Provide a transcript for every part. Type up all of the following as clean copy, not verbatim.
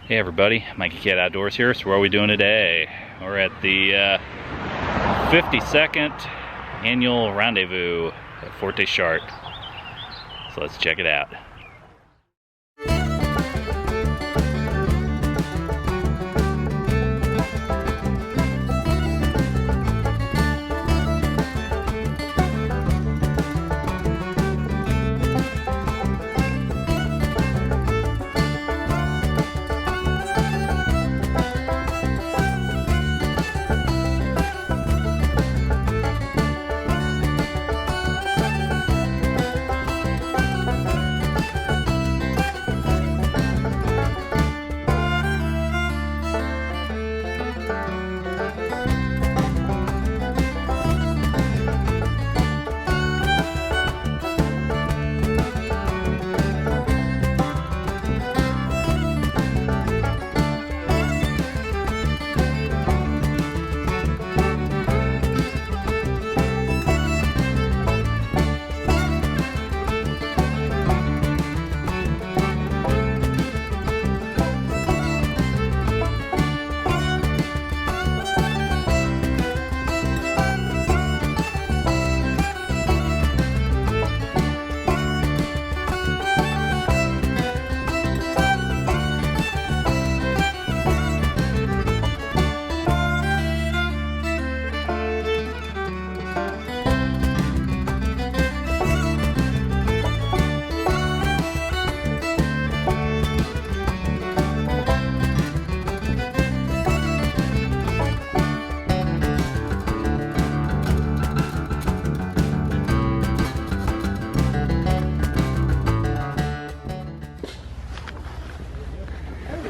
Hey everybody, Mikeycat Outdoors here. So what are we doing today? We're at the 52nd annual Rendezvous at Fort des Chartres. So let's check it out.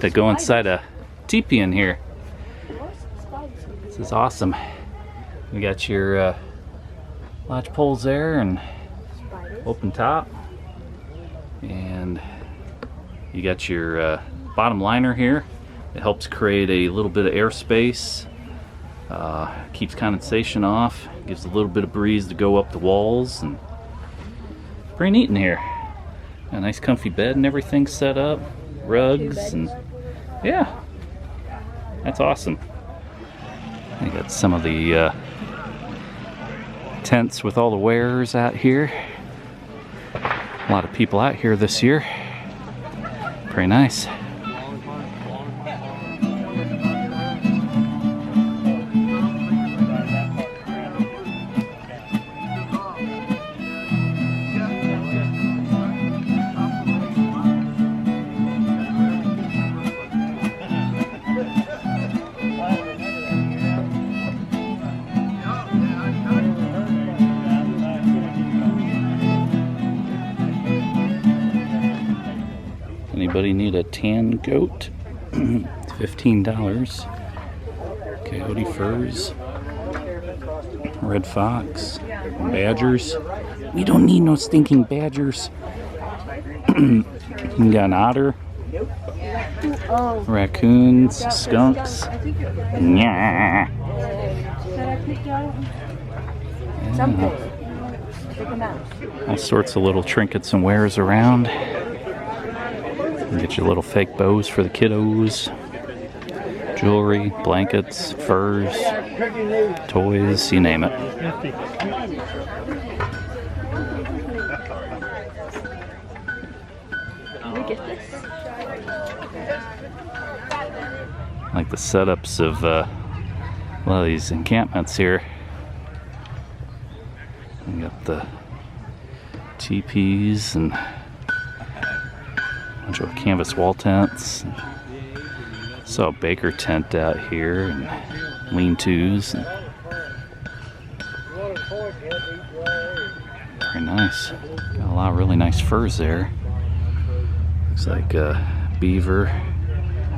To go inside a teepee in here. This is awesome. We got your lodge poles there and open top, and you got your bottom liner here. It helps create a little bit of airspace, keeps condensation off, gives a little bit of breeze to go up the walls, and pretty neat in here. A nice comfy bed and everything set up, rugs, and yeah, that's awesome. I got some of the tents with all the wares out here. A lot of people out here this year. Pretty nice. Anybody need a tan goat? It's $15. Coyote furs, red fox, badgers. We don't need no stinking badgers. You got an otter, raccoons, skunks. Yeah. All sorts of little trinkets and wares around. Get your little fake bows for the kiddos, jewelry, blankets, furs, toys, you name it. I like the setups of a lot of these encampments here. We got the teepees and bunch of canvas wall tents. Saw a baker tent out here and lean-tos. Very nice. Got a lot of really nice furs there. Looks like a beaver,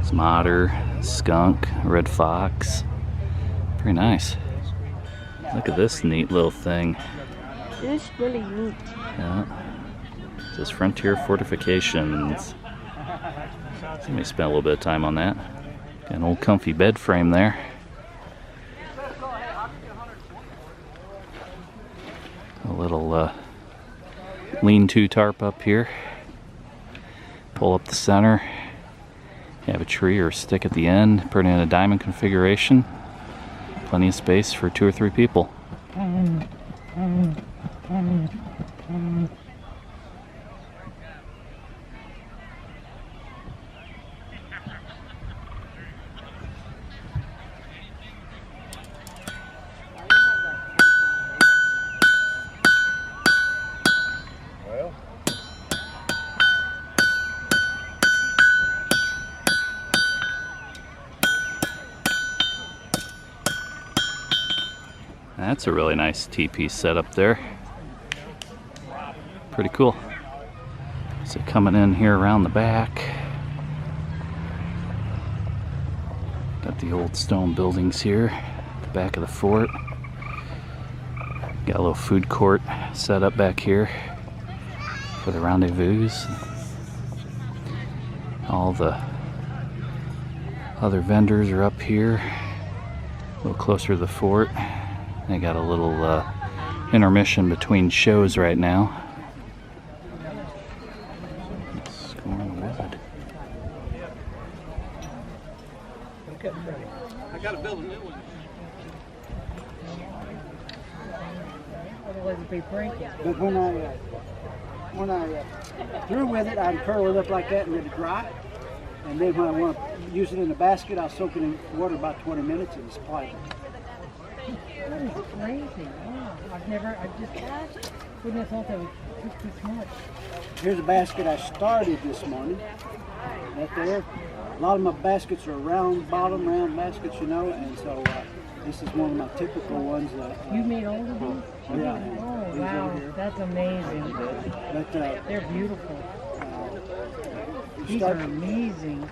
some otter, skunk, red fox. Very nice. Look at this neat little thing. It is really neat. Yeah. It says Frontier Fortifications. Somebody spent a little bit of time on that. Got an old comfy bed frame there. A little lean-to tarp up here. Pull up the center. You have a tree or a stick at the end, put it in a diamond configuration. Plenty of space for 2 or 3 people. That's a really nice teepee setup there. Pretty cool. So coming in here around the back, got the old stone buildings here at the back of the fort. Got a little food court set up back here for the rendezvous. All the other vendors are up here, a little closer to the fort. They got a little intermission between shows right now. Scoring wood. I gotta build a new one. Otherwise it'd be breaking. But when I through with it, I'd curl it up like that and let it dry. And then when I want to use it in a basket, I'll soak it in water about 20 minutes and it's pliable. That is crazy. Wow. I just wouldn't have thought that would take this much. Here's a basket I started this morning. Right there. A lot of my baskets are round bottom, round baskets, you know, and so this is one of my typical ones. You made all of them? Yeah. Oh, wow. That's amazing. But They're beautiful. These start, are amazing.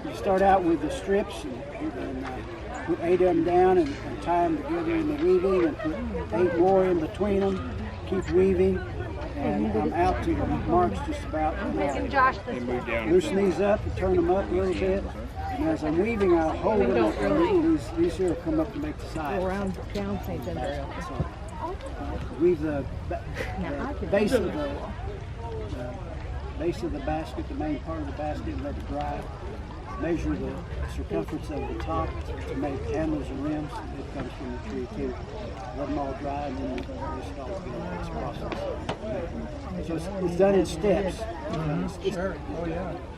you start out with the strips and put 8 of them down and tie them together in the weaving and put 8 more in between them. Keep weaving. And I'm out to the marks just about. Loosen these up and turn them up a little bit. And as I'm weaving, I'll hold them. And these here will come up to make the sides. Go around down St. Andrew. So, weave the base of the basket, the main part of the basket, and let it dry. Measure the circumference of the top to make handles and rims. It comes from the tree too. Let them all dry and then we start this process. So it's done in steps.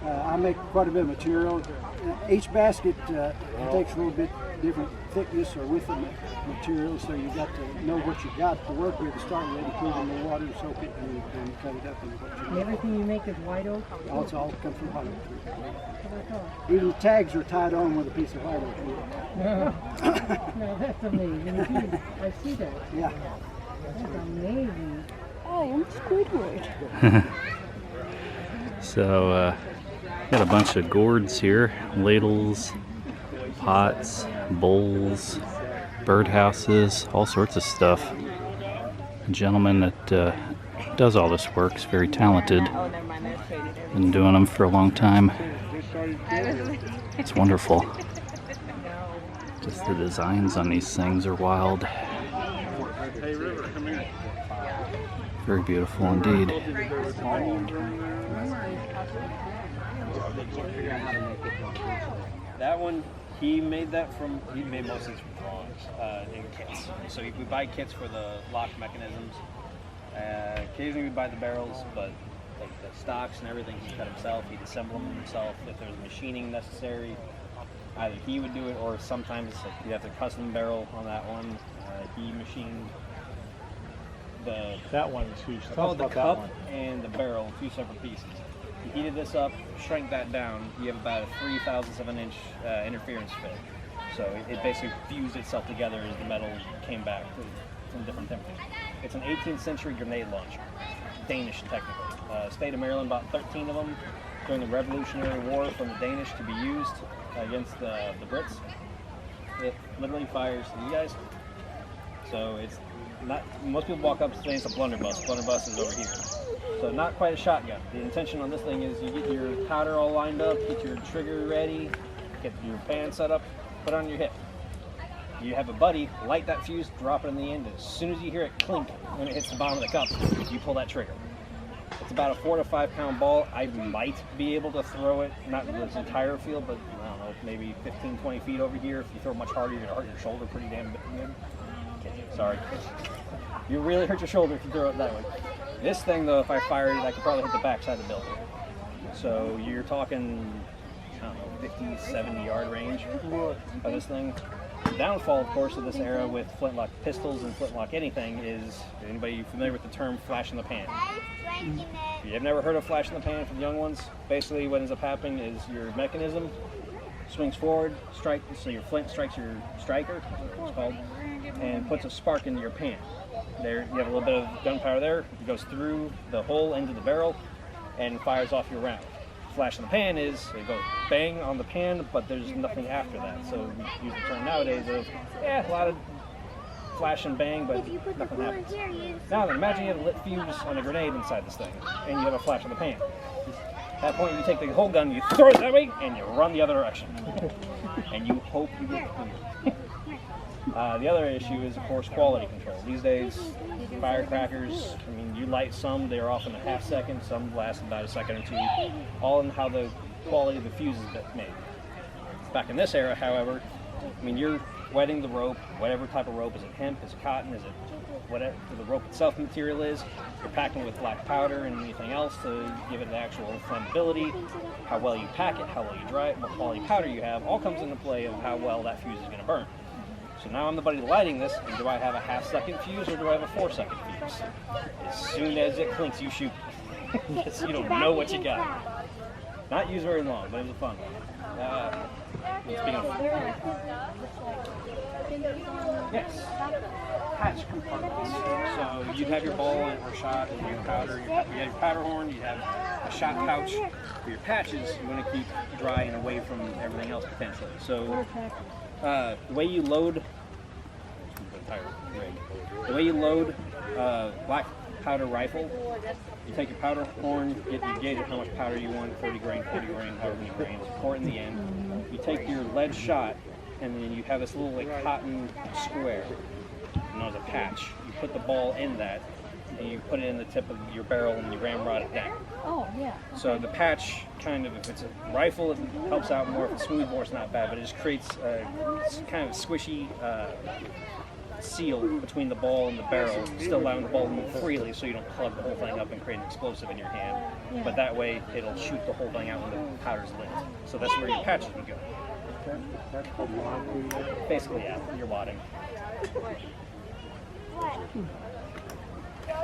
I make quite a bit of material. Each basket takes a little bit different thickness or width of material, so you got to know what you got to work with to start with, put in the water, soak it, and cut it up. And everything you make is white oak? It's all comes from white oak. Even the tags are tied on with a piece of white oak. No, that's amazing. I see that. Yeah. That's amazing. I am Squidward. So, got a bunch of gourds here, ladles, pots, bowls, birdhouses, all sorts of stuff. The gentleman that does all this work is very talented. Been doing them for a long time. It's wonderful. Just the designs on these things are wild. Very beautiful indeed. That one, he made most of these from drawings in kits. So we buy kits for the lock mechanisms. Occasionally we buy the barrels, but like the stocks and everything he cut himself. He'd assemble them himself. If there's machining necessary, either he would do it, or sometimes like you have to custom barrel on that one. He machined that one is huge. the cup and the barrel, 2 separate pieces. He heated this up, shrank that down. You have about a 3/1000 of an inch interference fit. So it basically fused itself together as the metal came back from different temperatures. It's an 18th century grenade launcher, Danish technically. State of Maryland bought 13 of them during the Revolutionary War from the Danish to be used against the Brits. It literally fires these guys. So it's not, most people walk up and say it's a blunderbuss. Blunderbuss is over here. So not quite a shotgun. The intention on this thing is you get your powder all lined up, get your trigger ready, get your pan set up, put it on your hip. You have a buddy, light that fuse, drop it in the end. As soon as you hear it clink when it hits the bottom of the cup, you pull that trigger. It's about a 4 to 5 pound ball. I might be able to throw it, not this entire field, but I don't know, maybe 15, 20 feet over here. If you throw much harder, you're gonna hurt your shoulder pretty damn good. Sorry. You really hurt your shoulder if you throw it that way. This thing though, if I fired it, I could probably hit the backside of the building. So you're talking, I don't know, 50, 70 yard range of this thing. The downfall, of course, of this era with flintlock pistols and flintlock anything is, anybody familiar with the term flash in the pan? If you've never heard of flash in the pan for the young ones, basically what ends up happening is your mechanism swings forward, strike, so your flint strikes your striker, it's called, and puts a spark into your pan. There, you have a little bit of gunpowder there, it goes through the hole into the barrel and fires off your round. Flash in the pan is, it goes bang on the pan, but there's nothing after that. So we use the term nowadays of, yeah, a lot of flash and bang, but nothing happens. Now then, imagine you have a lit fuse on a grenade inside this thing, and you have a flash in the pan. At that point, you take the whole gun, you throw it that way, and you run the other direction. And you hope you get clear. The other issue is, of course, quality control. These days, firecrackers, I mean, you light some, they're off in a half second, some last about a second or two, all in how the quality of the fuse is made. Back in this era, however, I mean, you're wetting the rope, whatever type of rope, is it hemp, is it cotton, is it whatever the rope itself material is, you're packing with black powder and anything else to give it the actual flammability, how well you pack it, how well you dry it, what quality powder you have, all comes into play of how well that fuse is going to burn. So now I'm the buddy lighting this, and do I have a half-second fuse or do I have a 4-second fuse? As soon as it clinks, you shoot. Because you don't know what you got. Not used very long, but it was a fun one. Speaking of, yes, hatch compartments. So you'd have your ball or shot and your powder. You have your powder horn. You have a shot pouch for your patches. You want to keep dry and away from everything else potentially. So the way you load black powder rifle, you take your powder horn, you gauge how much powder you want, 30 grain, 40 grain, however many grains, pour it in the end. You take your lead shot, and then you have this little like cotton square, known as a patch. You put the ball in that, and you put it in the tip of your barrel, and you ramrod it down. Oh, yeah. So the patch kind of, if it's a rifle, it helps out more. If it's smoothbore, it's not bad, but it just creates a kind of squishy seal between the ball and the barrel, still allowing the ball to move freely so you don't plug the whole thing up and create an explosive in your hand. Yeah. But that way, it'll shoot the whole thing out when the powder's lit. So that's where your patches would go. That's called wadding. Basically, yeah, you're wadding.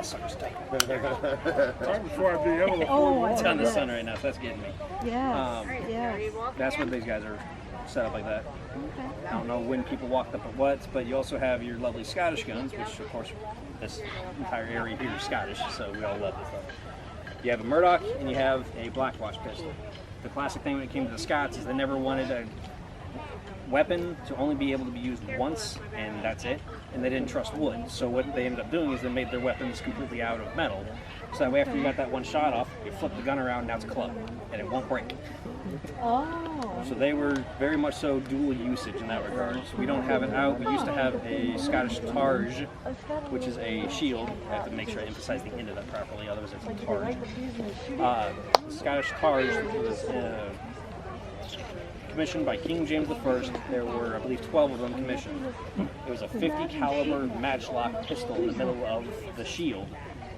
Sucker's tight. Right before I'd be able to Oh, It's on the sun right now, so that's getting me. yes, yes. That's what these guys are set up like that. Okay. I don't know when people walked up at what, but you also have your lovely Scottish guns, which of course this entire area here is Scottish, so we all love this stuff. You have a Murdoch and you have a Blackwatch pistol. The classic thing when it came to the Scots is they never wanted a weapon to only be able to be used once, and that's it. And they didn't trust wood, so what they ended up doing is they made their weapons completely out of metal. So that way, after you got that one shot off, you flip the gun around, now it's a club, and it won't break. Oh. So they were very much so dual usage in that regard. So we don't have it out. We used to have a Scottish targe, which is a shield. I have to make sure I emphasize the end of that properly, otherwise it's a targe. Scottish targe was commissioned by King James I. There were, I believe, 12 of them commissioned. It was a 50 caliber matchlock pistol in the middle of the shield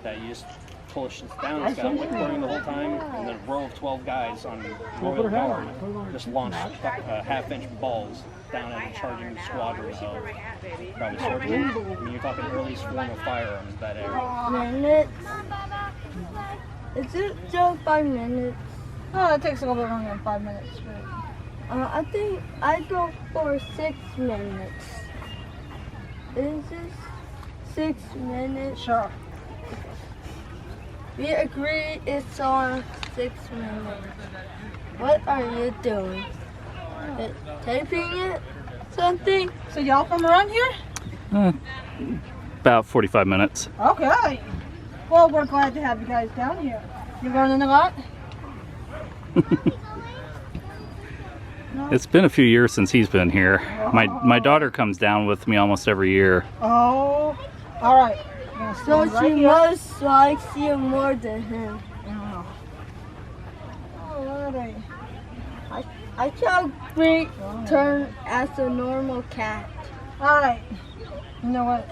that you just push down. It's got wick burning the whole time, and then a row of 12 guys on Royal Guard just launched half-inch balls down at a charging squadron of probably swordsmen. I mean, you're talking earliest form of firearms that era. Minutes. Is it just 5 minutes? Oh, it takes a little bit longer than 5 minutes. I think I go for 6 minutes. Is this 6 minutes? Sure. We agree it's on 6 minutes. What are you doing? Taping it? Something? So y'all from around here? About 45 minutes. Okay. Well, we're glad to have you guys down here. You learning a lot? It's been a few years since he's been here. My daughter comes down with me almost every year. Oh, all right. gonna So stand right she here. must like you more than him. Oh. Alrighty. I shall turn as a normal cat. Alright. You know what?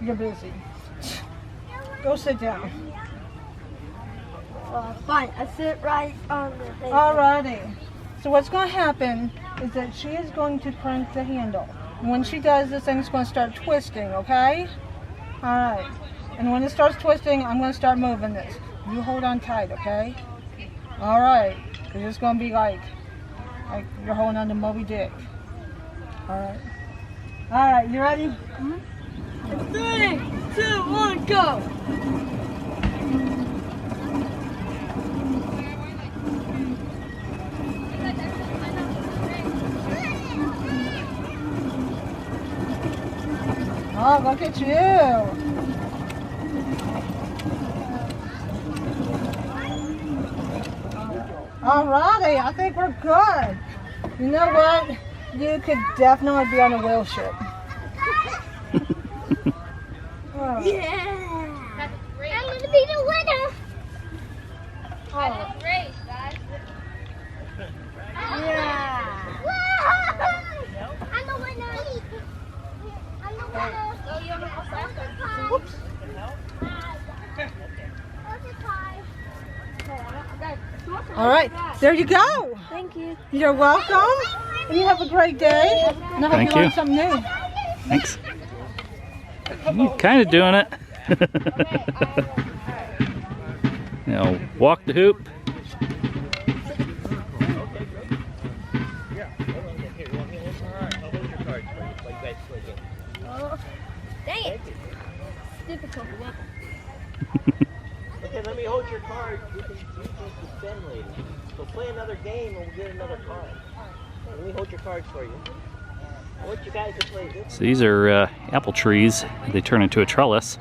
You're busy. Go sit down. Fine, I sit right on the thing. Alrighty. So what's going to happen is that she is going to crank the handle. And when she does, this thing's going to start twisting, okay? Alright. And when it starts twisting, I'm going to start moving this. You hold on tight, okay? Alright. Because it's going to be like you're holding on to Moby Dick. Alright. Alright, you ready? 3, 2, 1, go! Oh, look at you. Alrighty, I think we're good. You know what? You could definitely be on a whale ship. Oh. Yeah! I'm gonna be the winner! Oh. Great, guys. Yeah! I'm the winner. I'm the winner. Oh, you have a Oops. All right, there you go. Thank you. You're welcome. And you have a great day. And I hope Thank you learn you. something new. Thanks. You're kind of doing it. Now walk the hoop. Dang it. Difficult. Okay, let me hold your card. You can spend later. We'll play another game and we'll get another card. Let me hold your cards for you. I want you guys to play this. So these are apple trees. They turn into a trellis.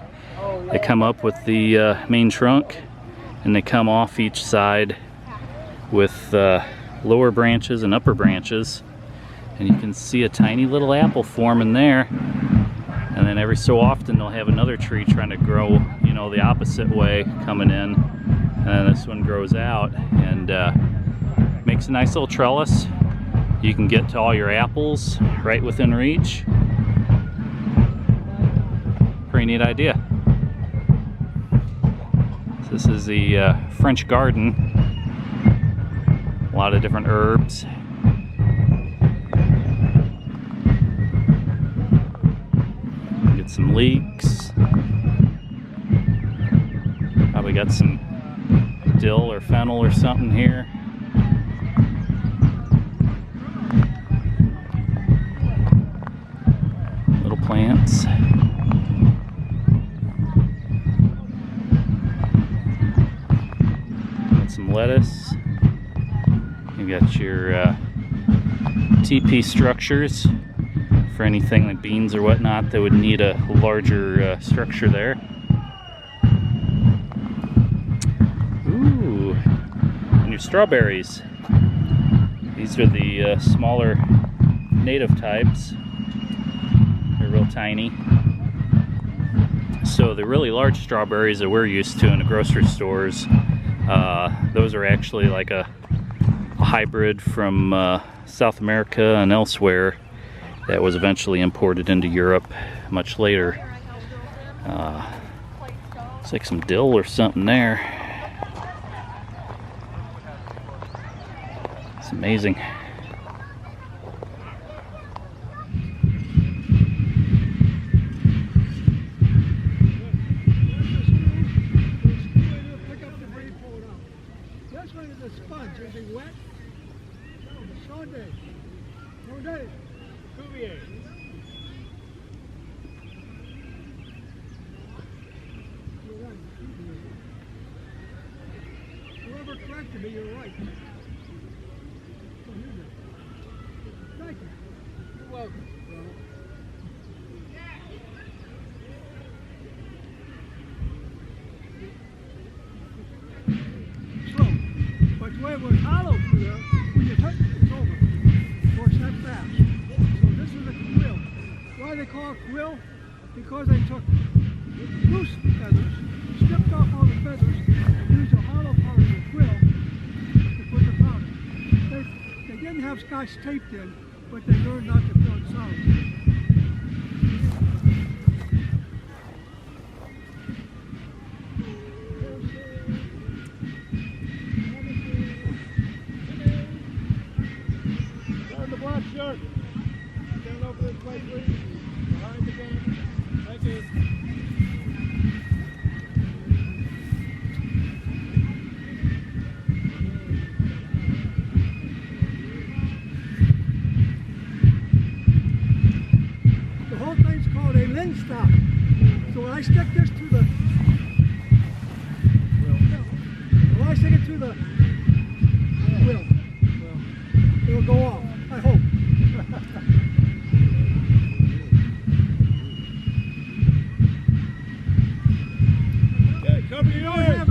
They come up with the main trunk and they come off each side with lower branches and upper branches. And you can see a tiny little apple forming there. And then every so often they'll have another tree trying to grow, you know, the opposite way coming in. And then this one grows out and makes a nice little trellis. You can get to all your apples right within reach. Pretty neat idea. So this is the French garden. A lot of different herbs. Get some leeks. Probably got some dill or fennel or something here. Little plants. Got some lettuce. You got your TP structures for anything like beans or whatnot that would need a larger structure there. Ooh, and your strawberries. These are the smaller native types. They're real tiny. So the really large strawberries that we're used to in the grocery stores, those are actually like a hybrid from South America and elsewhere that was eventually imported into Europe much later. Looks like some dill or something there. It's amazing. This one is a sponge. Is it wet? No, Sunday. No day. Cuvier. Whoever corrected me, you're right. Thank you. You're welcome. Slow. But where it was hollow through there, when you touch it, it's over. Of course, not fast. So this is a quill. Why they call it quill? Because they took loose feathers, stripped off all the feathers, and used a hollow part of the quill to put the powder. They didn't have Scotch taped in, but they learned not to fill it solid. The black shirt. Stand over this way, please. Behind the gun. Thank you. The whole thing's called a linstock. So when I stick this to the wheel, it'll go off. I hope. Okay, cover your ears.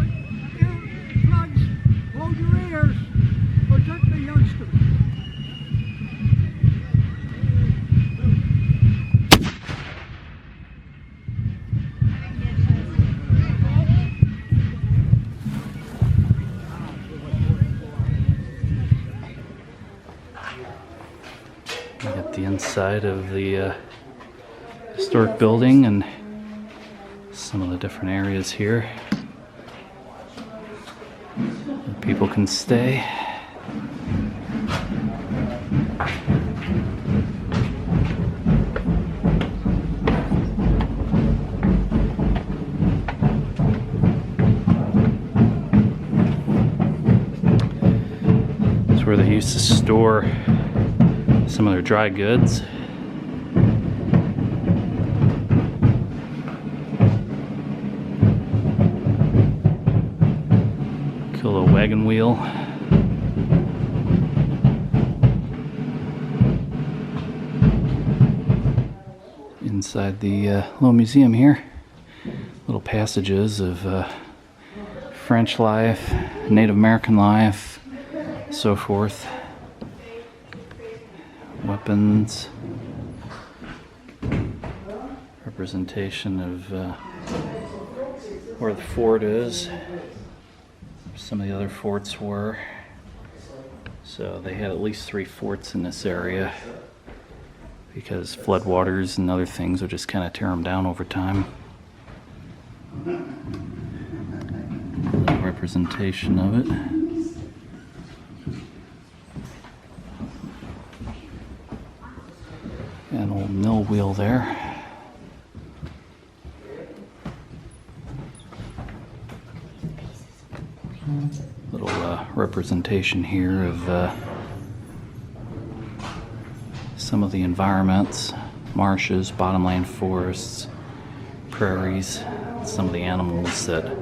Earplugs, hold your ears. Protect the youngsters. We got the inside of the historic building and some of the different areas here where people can stay. It's where they used to store some of their dry goods. Kill a wagon wheel. Inside the little museum here, little passages of French life, Native American life, so forth. Weapons, representation of where the fort is, some of the other forts were. So they had at least 3 forts in this area because floodwaters and other things would just kind of tear them down over time. A representation of it. An old mill wheel there. Little representation here of some of the environments, marshes, bottomland forests, prairies, some of the animals that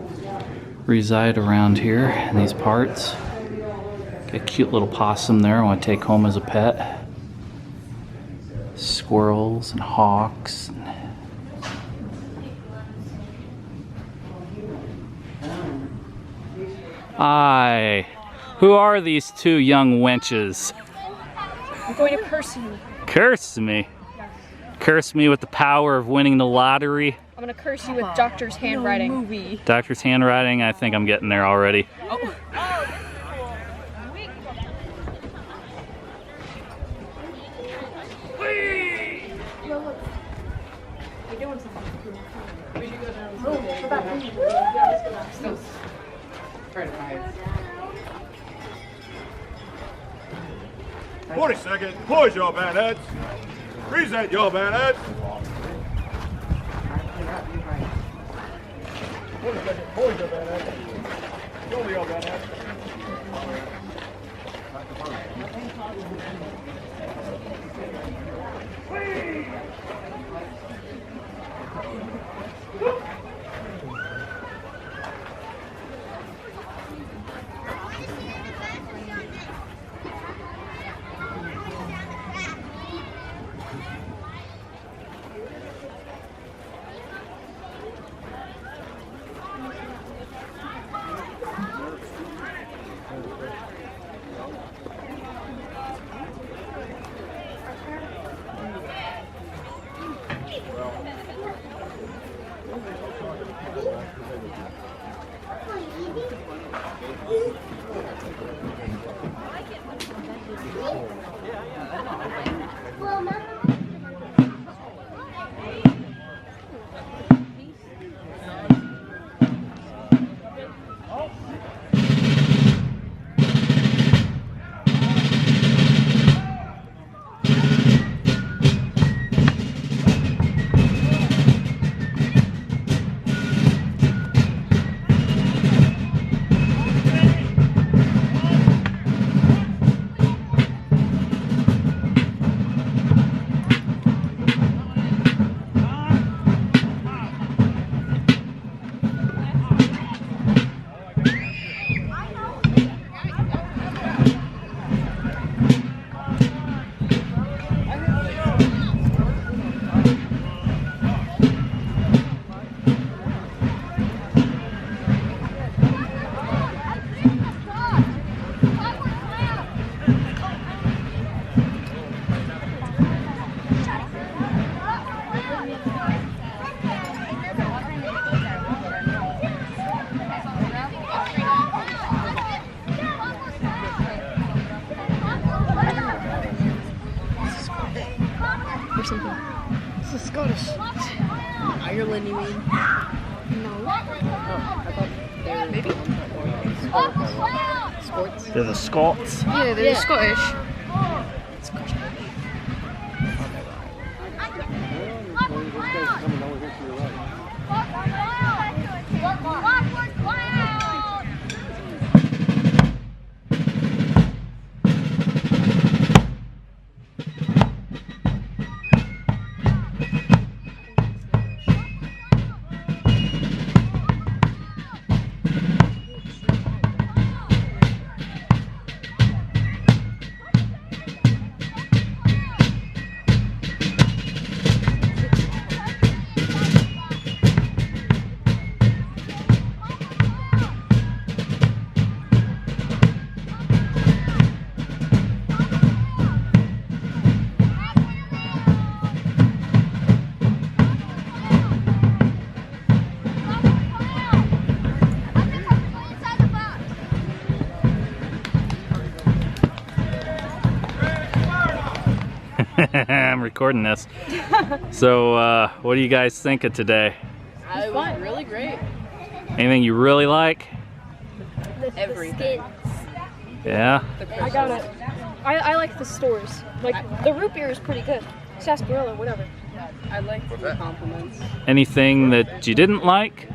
reside around here in these parts. Got a cute little possum there I want to take home as a pet. Squirrels and hawks. Aye. Who are these 2 young wenches? I'm going to curse you. Curse me? Curse me with the power of winning the lottery? I'm going to curse you with Doctor's handwriting. Doctor's handwriting? I think I'm getting there already. Oh. "40 seconds. Poise your bayonets. Present your bayonets. 40 seconds. Poise your bayonets. Show me your bayonets. Or something. This is Scottish. Ireland, you mean? No. Oh, I thought they were maybe. Scots. They're the Scots. Yeah, they're Scottish. I'm recording this. So, what do you guys think of today? It was really great. Anything you really like? Everything. Yeah? I got it. I like the stores. Like, the root beer is pretty good. Sarsaparilla, whatever. I like the compliments. Anything that you didn't like?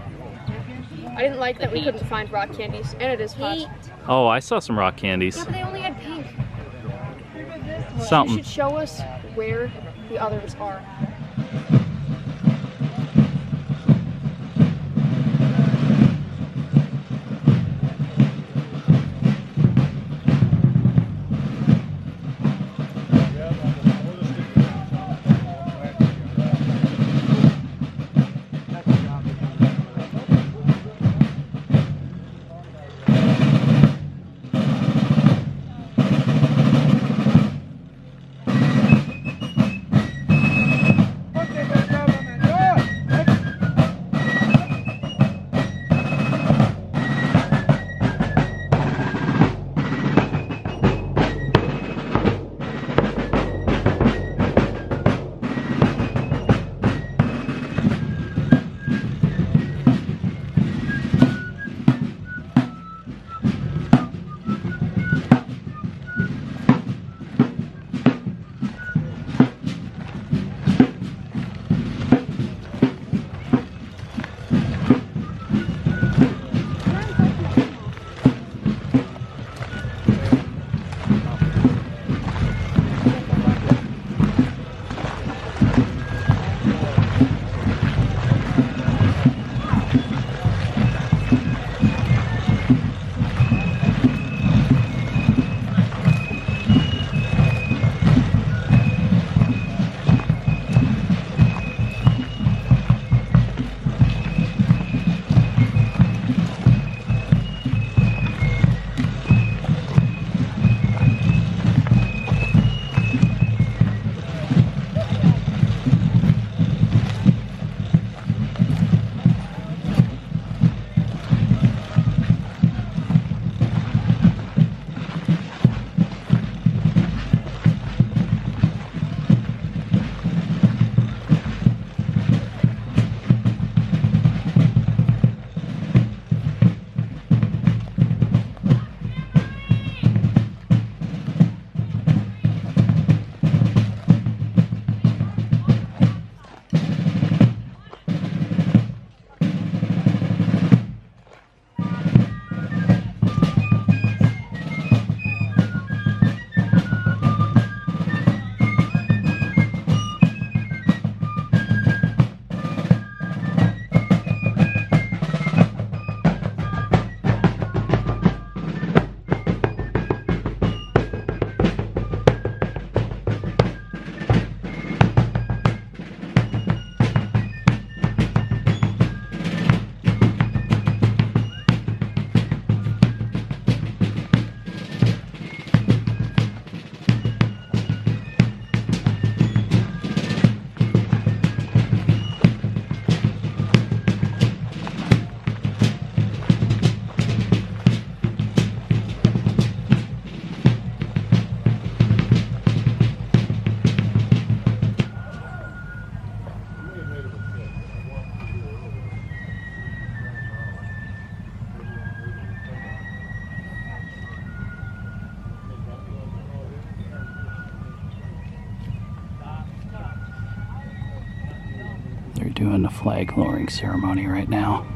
I didn't like that we couldn't find rock candies, and it is hot. Oh, I saw some rock candies. Yeah, but they only had pink. Something. You should show us where the others are. Okay, guys. doing the flag lowering ceremony right now.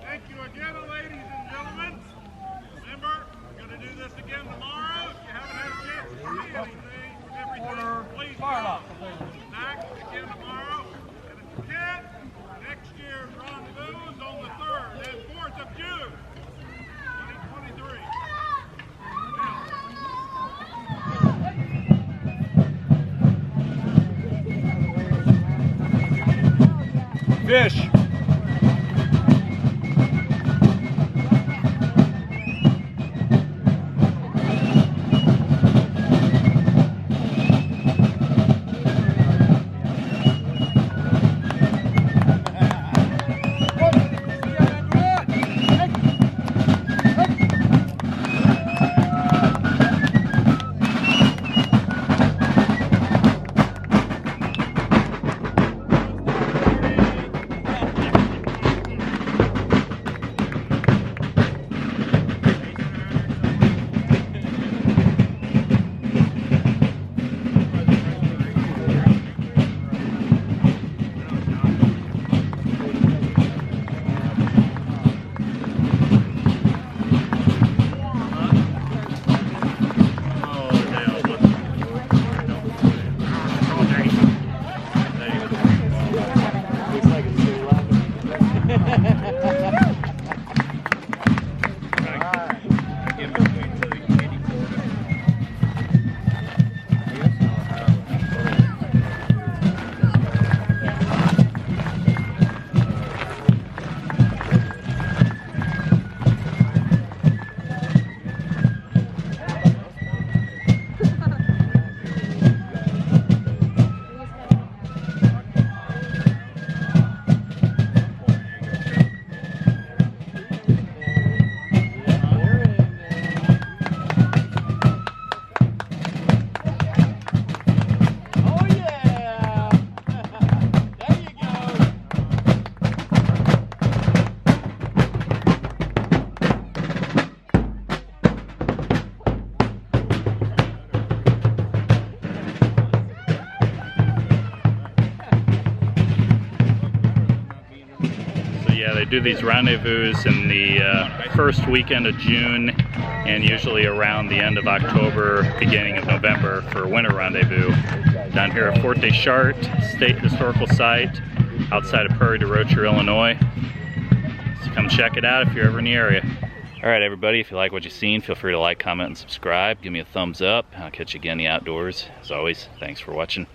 Thank you again, ladies and gentlemen. Remember, we're going to do this again tomorrow. If you haven't had a chance to see anything, everything, please come back again tomorrow. And if you can, next year's rendezvous is on the 3rd and 4th of June, 2023. Fish. They do these rendezvous in the first weekend of June and usually around the end of October, beginning of November for winter rendezvous down here at Fort des Chartres State Historical Site outside of Prairie du Rocher, Illinois. So come check it out if you're ever in the area. Alright everybody, if you like what you've seen, feel free to like, comment, and subscribe. Give me a thumbs up. I'll catch you again in the outdoors. As always, thanks for watching.